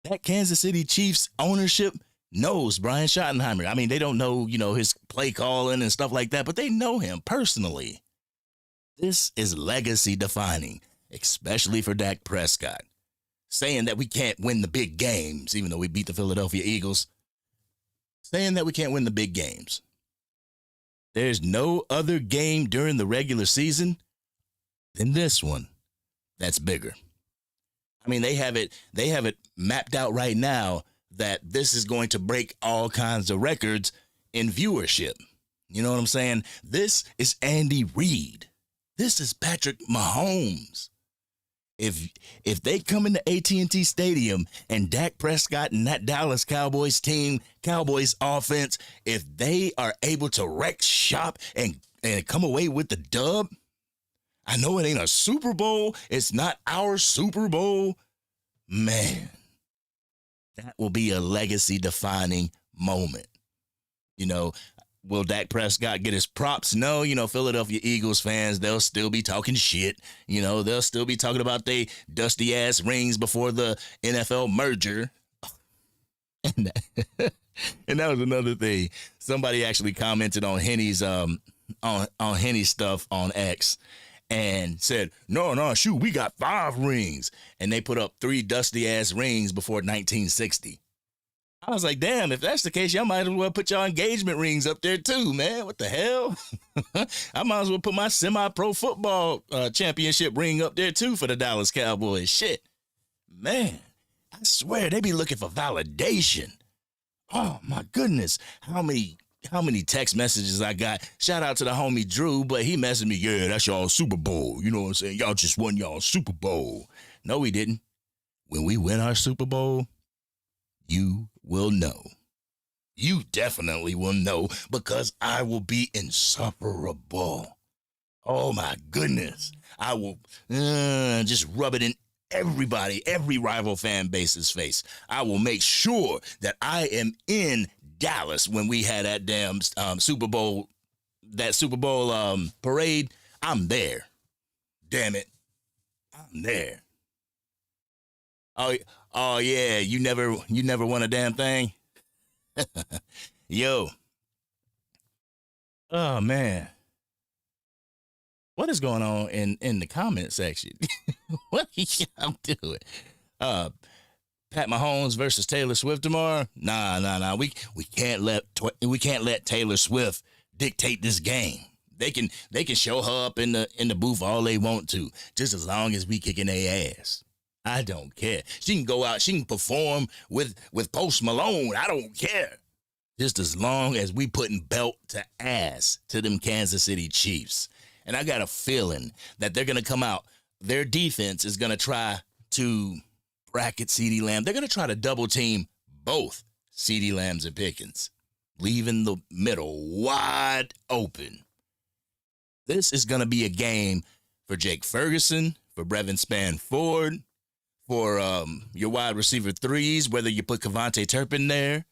that Kansas City Chiefs ownership knows Brian Schottenheimer. I mean, they don't know, his play calling and stuff like that, but they know him personally. This is legacy defining, especially for Dak Prescott. Saying that we can't win the big games, even though we beat the Philadelphia Eagles. Saying that we can't win the big games. There's no other game during the regular season than this one that's bigger. I mean, they have it mapped out right now that this is going to break all kinds of records in viewership. You know what I'm saying? This is Andy Reid. This is Patrick Mahomes. If they come into AT&T Stadium and Dak Prescott and that Dallas Cowboys team, Cowboys offense, if they are able to wreck shop and come away with the dub, I know it ain't a Super Bowl. It's not our Super Bowl. Man, that will be a legacy-defining moment. Will Dak Prescott get his props? No, Philadelphia Eagles fans, they'll still be talking shit. They'll still be talking about they dusty-ass rings before the NFL merger. And that was another thing. Somebody actually commented on Henny's on Henny's stuff on X and said, no, shoot, we got 5 rings. And they put up 3 dusty-ass rings before 1960. I was like, damn, if that's the case, y'all might as well put y'all engagement rings up there too, man. What the hell? I might as well put my semi-pro football championship ring up there too for the Dallas Cowboys. Shit. Man, I swear they be looking for validation. Oh, my goodness. How many text messages I got? Shout out to the homie Drew, but he messaged me, yeah, that's y'all Super Bowl. You know what I'm saying? Y'all just won y'all Super Bowl. No, we didn't. When we win our Super Bowl, you will know. You definitely will know because I will be insufferable. Oh my goodness. I will just rub it in every rival fan base's face. I will make sure that I am in Dallas when we had that damn Super Bowl parade. I'm there. Damn it. I'm there. Oh yeah, you never won a damn thing? Yo. Oh man. What is going on in the comment section? What are y'all doing? Pat Mahomes versus Taylor Swift tomorrow? Nah. We can't let Taylor Swift dictate this game. They can show her up in the booth all they want to, just as long as we kicking their ass. I don't care. She can go out. She can perform with Post Malone. I don't care. Just as long as we putting belt to ass to them Kansas City Chiefs. And I got a feeling that they're going to come out. Their defense is going to try to bracket CeeDee Lamb. They're going to try to double team both CeeDee Lambs and Pickens, leaving the middle wide open. This is going to be a game for Jake Ferguson, for Brevin Spann-Ford, for your wide receiver threes, whether you put Kevontae Turpin there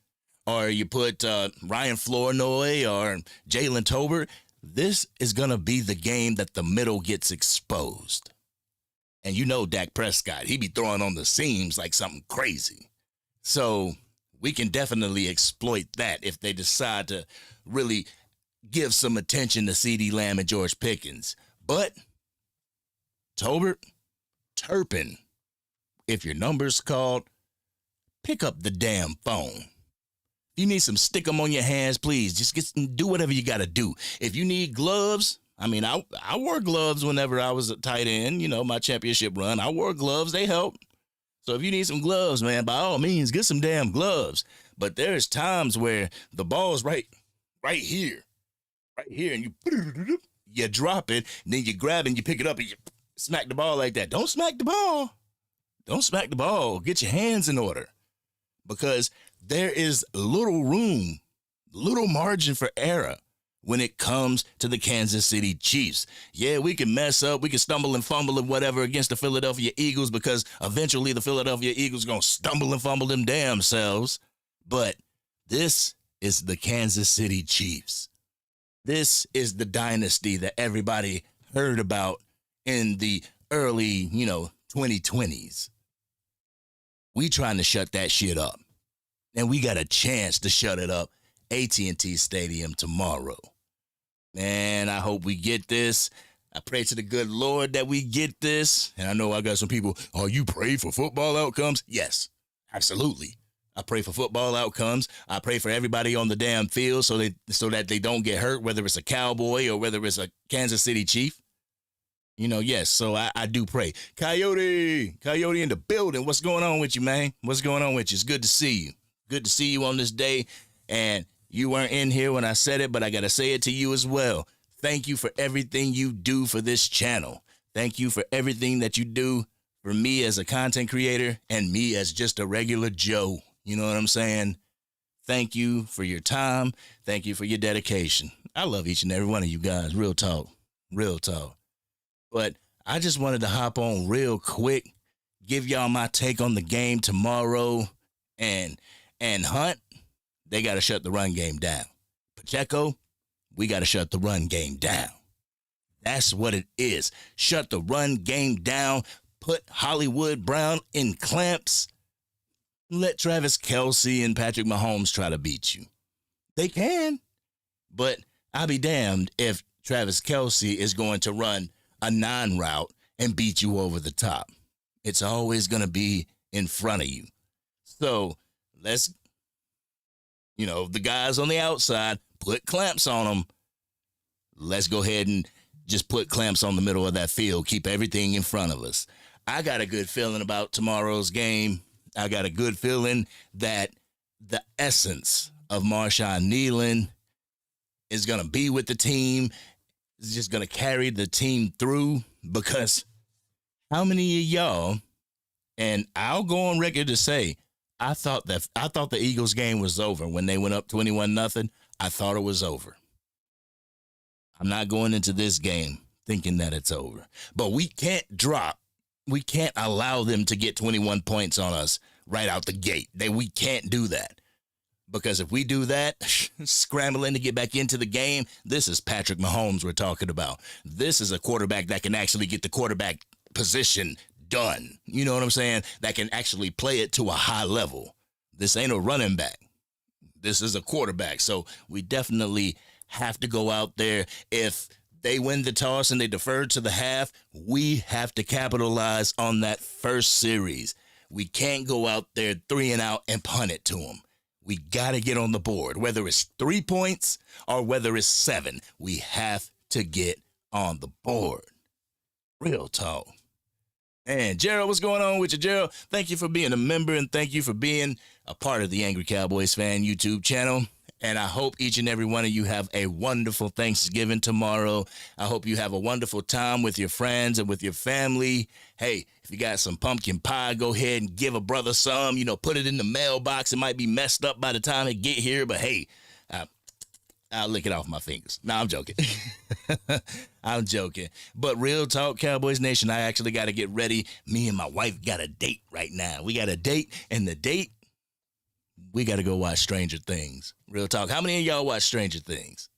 or you put Ryan Flournoy or Jalen Tolbert. This is going to be the game that the middle gets exposed. And Dak Prescott, he be throwing on the seams like something crazy. So we can definitely exploit that if they decide to really give some attention to CeeDee Lamb and George Pickens. But Tolbert, Turpin, if your number's called, pick up the damn phone. If you need some stick 'em on your hands, please, just do whatever you got to do. If you need gloves, I mean, I wore gloves whenever I was a tight end, my championship run. I wore gloves. They help. So if you need some gloves, man, by all means, get some damn gloves. But there's times where the ball's right here, and you drop it, and then you grab it and you pick it up and you smack the ball like that. Don't smack the ball. Don't smack the ball. Get your hands in order, because there is little room, little margin for error when it comes to the Kansas City Chiefs. Yeah, we can mess up. We can stumble and fumble and whatever against the Philadelphia Eagles, because eventually the Philadelphia Eagles are going to stumble and fumble them damn selves. But this is the Kansas City Chiefs. This is the dynasty that everybody heard about in the early, 2020s. We trying to shut that shit up. And we got a chance to shut it up. AT&T Stadium tomorrow. Man, I hope we get this. I pray to the good Lord that we get this. And I know I got some people, oh, you pray for football outcomes? Yes, absolutely. I pray for football outcomes. I pray for everybody on the damn field so that they don't get hurt, whether it's a Cowboy or whether it's a Kansas City Chief. Yes, so I do pray. Coyote in the building. What's going on with you, man? What's going on with you? It's good to see you. Good to see you on this day. And you weren't in here when I said it, but I got to say it to you as well. Thank you for everything you do for this channel. Thank you for everything that you do for me as a content creator and me as just a regular Joe. You know what I'm saying? Thank you for your time. Thank you for your dedication. I love each and every one of you guys. Real talk. Real talk. But I just wanted to hop on real quick, give y'all my take on the game tomorrow. And Hunt, they got to shut the run game down. Pacheco, we got to shut the run game down. That's what it is. Shut the run game down. Put Hollywood Brown in clamps. Let Travis Kelce and Patrick Mahomes try to beat you. They can. But I'll be damned if Travis Kelce is going to run a non-route and beat you over the top. It's always going to be in front of you. So let's, the guys on the outside, put clamps on them. Let's go ahead and just put clamps on the middle of that field. Keep everything in front of us. I got a good feeling about tomorrow's game. I got a good feeling that the essence of Marshawn Kneeland is going to be with the team. It's just going to carry the team through, because how many of y'all, and I'll go on record to say, I thought the Eagles game was over when they went up 21-0. I thought it was over. I'm not going into this game thinking that it's over. But we can't allow them to get 21 points on us right out the gate. We can't do that. Because if we do that, scrambling to get back into the game, this is Patrick Mahomes we're talking about. This is a quarterback that can actually get the quarterback position done. You know what I'm saying? That can actually play it to a high level. This ain't a running back. This is a quarterback. So we definitely have to go out there. If they win the toss and they defer to the half, we have to capitalize on that first series. We can't go out there 3 and out and punt it to them. We got to get on the board, whether it's 3 points or whether it's 7. We have to get on the board. Real talk. And Gerald, what's going on with you, Gerald? Thank you for being a member, and thank you for being a part of the Angry Cowboys Fan YouTube channel. And I hope each and every one of you have a wonderful Thanksgiving tomorrow. I hope you have a wonderful time with your friends and with your family. Hey, if you got some pumpkin pie, go ahead and give a brother some. Put it in the mailbox. It might be messed up by the time it get here, but hey, I'll lick it off my fingers. No, I'm joking. I'm joking. But real talk, Cowboys Nation, I actually got to get ready. Me and my wife got a date right now. We got a date, and the date, we got to go watch Stranger Things. Real talk. How many of y'all watch Stranger Things?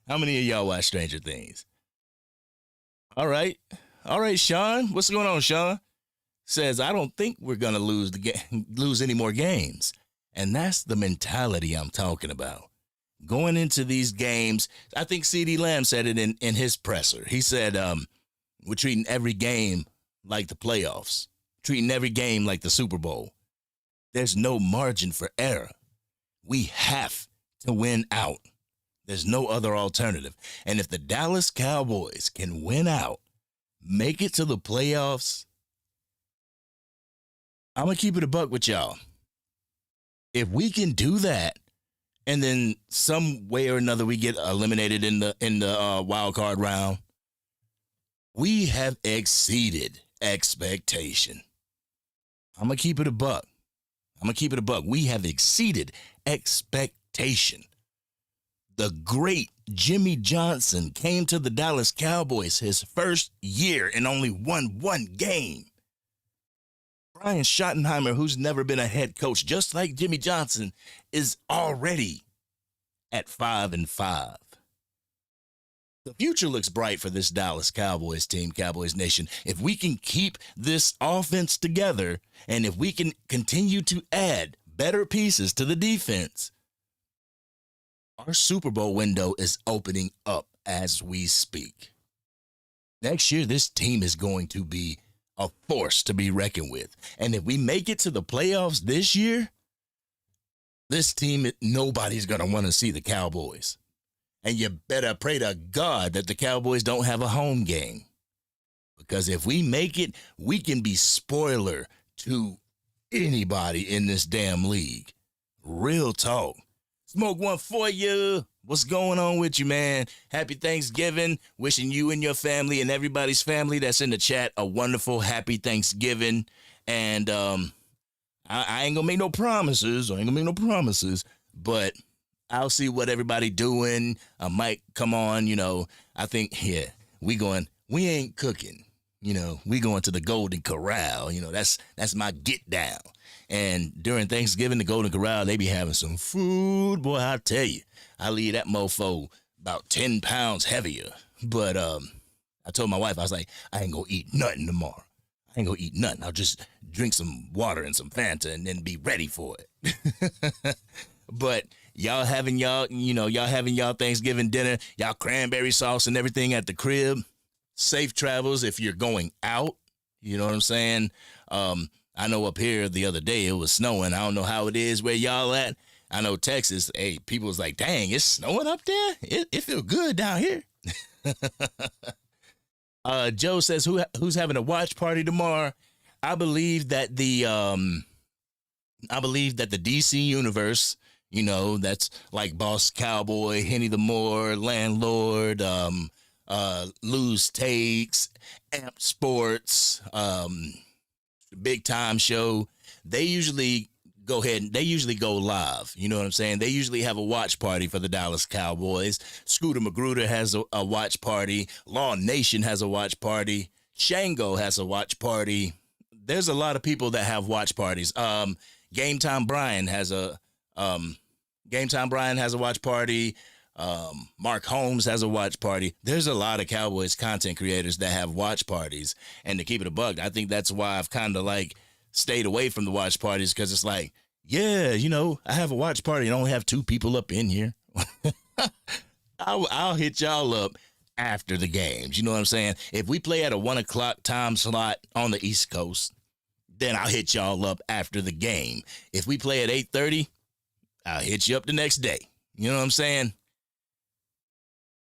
How many of y'all watch Stranger Things? All right. All right, Sean. What's going on, Sean? Says, I don't think we're going to lose any more games. And that's the mentality I'm talking about. Going into these games, I think CeeDee Lamb said it in his presser. He said, we're treating every game like the playoffs, treating every game like the Super Bowl. There's no margin for error. We have to win out. There's no other alternative. And if the Dallas Cowboys can win out, make it to the playoffs, I'm going to keep it a buck with y'all. If we can do that, and then some way or another we get eliminated in the wild card round, we have exceeded expectation. I'm going to keep it a buck. We have exceeded expectation. The great Jimmy Johnson came to the Dallas Cowboys his first year and only won 1 game. Brian Schottenheimer, who's never been a head coach, just like Jimmy Johnson, is already at 5-5. The future looks bright for this Dallas Cowboys team, Cowboys Nation. If we can keep this offense together and if we can continue to add better pieces to the defense, our Super Bowl window is opening up as we speak. Next year, this team is going to be a force to be reckoned with. And if we make it to the playoffs this year, this team, nobody's going to want to see the Cowboys. And you better pray to God that the Cowboys don't have a home game. Because if we make it, we can be spoiler to anybody in this damn league. Real talk. Smoke one for you. What's going on with you, man? Happy Thanksgiving. Wishing you and your family and everybody's family that's in the chat a wonderful, happy Thanksgiving. And I ain't gonna make no promises. But I'll see what everybody doing. I might come on, I think, we ain't cooking. We going to the Golden Corral. That's my get down. And during Thanksgiving, the Golden Corral, they be having some food. Boy, I tell you, I leave that mofo about 10 pounds heavier. But I told my wife, I was like, I ain't gonna eat nothing tomorrow. I ain't gonna eat nothing. I'll just drink some water and some Fanta and then be ready for it. But y'all having y'all Thanksgiving dinner, y'all cranberry sauce and everything at the crib. Safe travels if you're going out. You know what I'm saying? I know up here the other day it was snowing. I don't know how it is where y'all at. I know Texas, hey, people was like, dang, it's snowing up there? It feel good down here. Joe says, who's having a watch party tomorrow? I believe that the DC universe, that's like Boss Cowboy, Henny the Moore, Landlord, Lose Takes, Amp Sports, Big Time Show. They usually go live. You know what I'm saying? They usually have a watch party for the Dallas Cowboys. Scooter Magruder has a watch party. Law Nation has a watch party. Shango has a watch party. There's a lot of people that have watch parties. Game Time Brian has a watch party. Mark Holmes has a watch party. There's a lot of Cowboys content creators that have watch parties. And to keep it a buck, I think that's why I've kind of like stayed away from the watch parties, because it's like, yeah, I have a watch party and only have 2 people up in here. I'll hit y'all up after the games. You know what I'm saying? If we play at a 1 o'clock time slot on the East Coast, then I'll hit y'all up after the game. If we play at 8:30, I'll hit you up the next day. You know what I'm saying?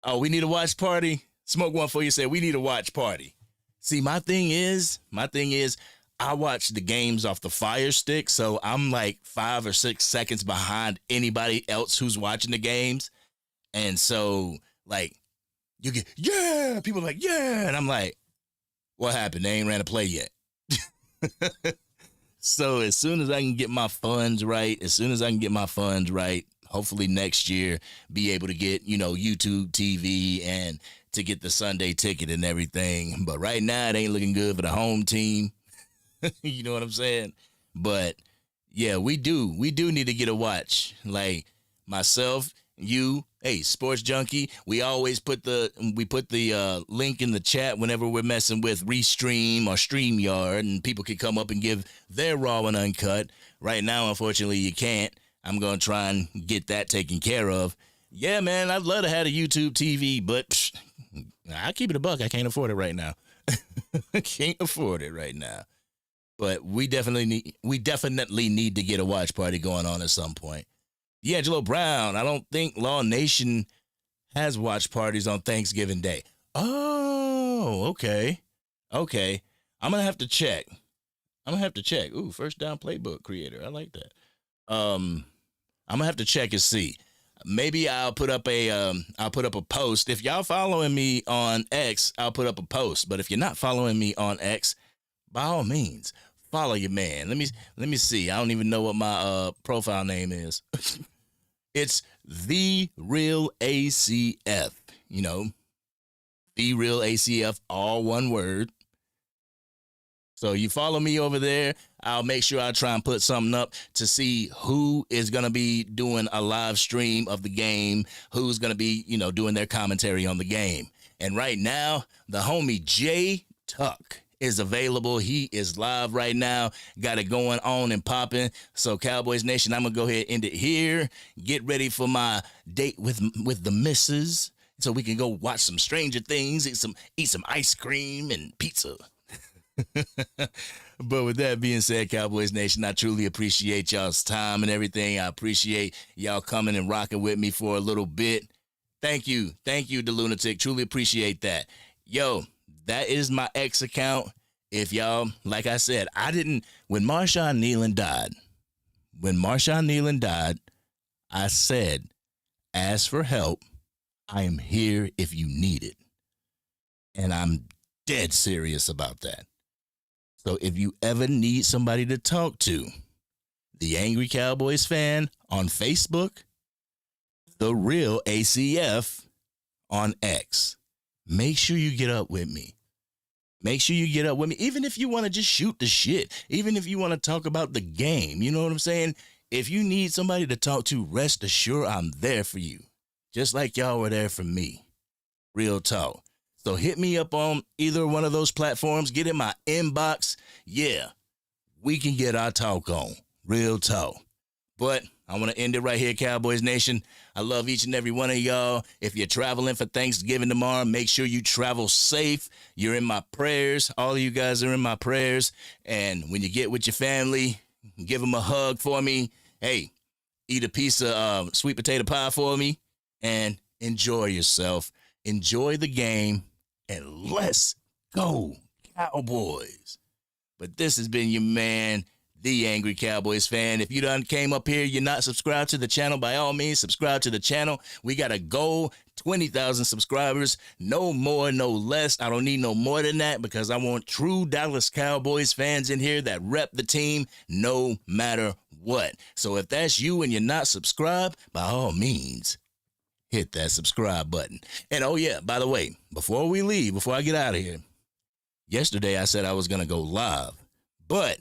Oh, we need a watch party? Smoke one for you said we need a watch party. See, my thing is, I watch the games off the Fire Stick, so I'm like 5 or 6 seconds behind anybody else who's watching the games. And so, like, you get, yeah, people are like, yeah, and I'm like, what happened? They ain't ran a play yet. So as soon as I can get my funds right, hopefully next year, be able to get, YouTube TV and to get the Sunday ticket and everything. But right now, it ain't looking good for the home team. You know what I'm saying? But yeah, we do need to get a watch. Like myself, you, hey, Sports Junkie, we always put the link in the chat whenever we're messing with Restream or StreamYard, and people can come up and give their raw and uncut. Right now, unfortunately, you can't. I'm going to try and get that taken care of. Yeah, man, I'd love to have a YouTube TV, but I'll keep it a buck. I can't afford it right now. Can't afford it right now. But we definitely need to get a watch party going on at some point. D'Angelo Brown, I don't think Law Nation has watch parties on Thanksgiving Day. Oh, okay. I'm going to have to check. Ooh, First Down Playbook creator. I like that. I'm going to have to check and see. Maybe I'll put up a post. If y'all following me on X, I'll put up a post. But if you're not following me on X, by all means, follow your man. Let me see. I don't even know what my profile name is. It's The Real ACF. The Real ACF, all one word. So you follow me over there. I'll make sure I try and put something up to see who is going to be doing a live stream of the game, who's going to be, doing their commentary on the game. And right now, the homie Jay Tuck is available. He is live right now. Got it going on and popping. So Cowboys Nation, I'm going to go ahead and end it here. Get ready for my date with the missus so we can go watch some Stranger Things, eat some ice cream and pizza. But with that being said, Cowboys Nation, I truly appreciate y'all's time and everything. I appreciate y'all coming and rocking with me for a little bit. Thank you, The Lunatic. Truly appreciate that. Yo, that is my X account. If y'all, like I said, when Marshawn Kneeland died, I said, ask for help. I am here if you need it. And I'm dead serious about that. So if you ever need somebody to talk to, the Angry Cowboys Fan on Facebook, The Real ACF on X. Make sure you get up with me. Even if you want to just shoot the shit, even if you want to talk about the game, you know what I'm saying? If you need somebody to talk to, rest assured I'm there for you. Just like y'all were there for me. Real talk. So hit me up on either one of those platforms. Get in my inbox. Yeah, we can get our talk on. Real talk. But I want to end it right here, Cowboys Nation. I love each and every one of y'all. If you're traveling for Thanksgiving tomorrow, make sure you travel safe. You're in my prayers. All of you guys are in my prayers. And when you get with your family, give them a hug for me. Hey, eat a piece of sweet potato pie for me. And enjoy yourself. Enjoy the game. And let's go, Cowboys. But this has been your man, the Angry Cowboys Fan. If you done came up here, you're not subscribed to the channel, by all means, subscribe to the channel. We got a goal, 20,000 subscribers. No more, no less. I don't need no more than that because I want true Dallas Cowboys fans in here that rep the team no matter what. So if that's you and you're not subscribed, by all means, hit that subscribe button. And oh yeah, by the way, before we leave, before I get out of here, yesterday I said I was going to go live, but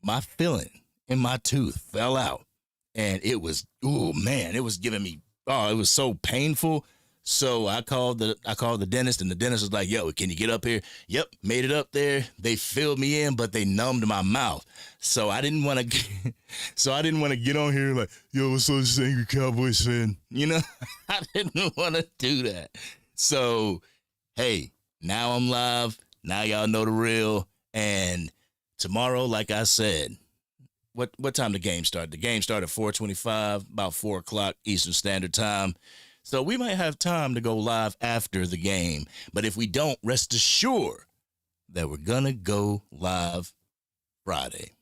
my filling in my tooth fell out and it was, it was giving me, it was so painful. So I called the dentist and the dentist was like, yo, can you get up here? Yep, made it up there. They filled me in, but they numbed my mouth. So I didn't want to get on here like, yo, what's up, this Angry Cowboys Fan? I didn't want to do that. So, hey, now I'm live. Now y'all know the real. And tomorrow, like I said, what time the game start? The game started at 4:25, about 4 o'clock Eastern Standard Time. So we might have time to go live after the game. But if we don't, rest assured that we're going to go live Friday.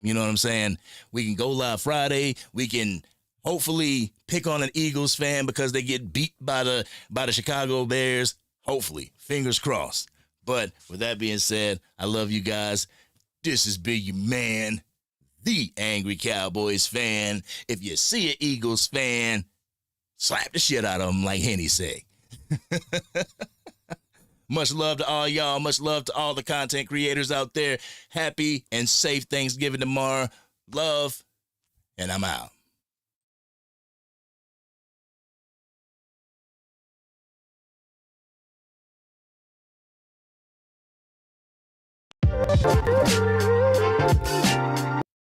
You know what I'm saying? We can go live Friday. We can hopefully pick on an Eagles fan because they get beat by the Chicago Bears. Hopefully. Fingers crossed. But with that being said, I love you guys. This has been your man, the Angry Cowboys Fan. If you see an Eagles fan, slap the shit out of them, like Henny said. Much love to all y'all. Much love to all the content creators out there. Happy and safe Thanksgiving tomorrow. Love, and I'm out.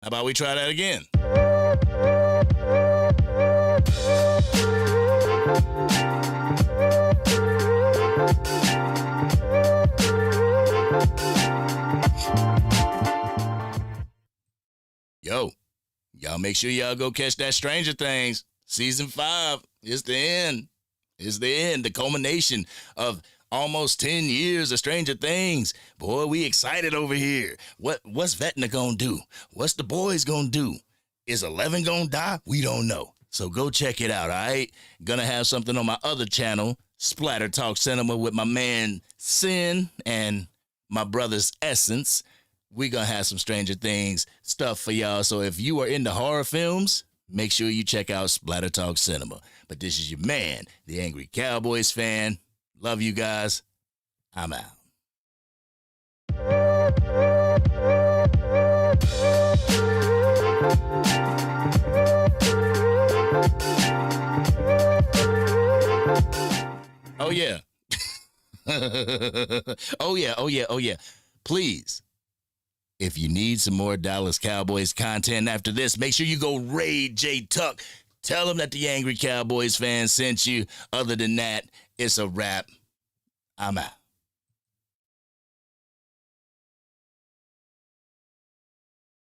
How about we try that again? Yo, y'all make sure y'all go catch that Stranger Things. Season 5 is the end. It's the end, the culmination of almost 10 years of Stranger Things. Boy, we excited over here. What's Vecna gonna do? What's the boys gonna do? Is 11 gonna die? We don't know. So go check it out, all right? Gonna have something on my other channel, Splatter Talk Cinema, with my man Sin and my brother's Essence. We gonna have some Stranger Things stuff for y'all. So if you are into horror films, make sure you check out Splatter Talk Cinema. But this is your man, the Angry Cowboys Fan. Love you guys. I'm out. Oh, yeah. Oh, yeah. Oh, yeah. Oh, yeah. Please, if you need some more Dallas Cowboys content after this, make sure you go raid J Tuck. Tell him that the Angry Cowboys fan sent you. Other than that, it's a wrap. I'm out.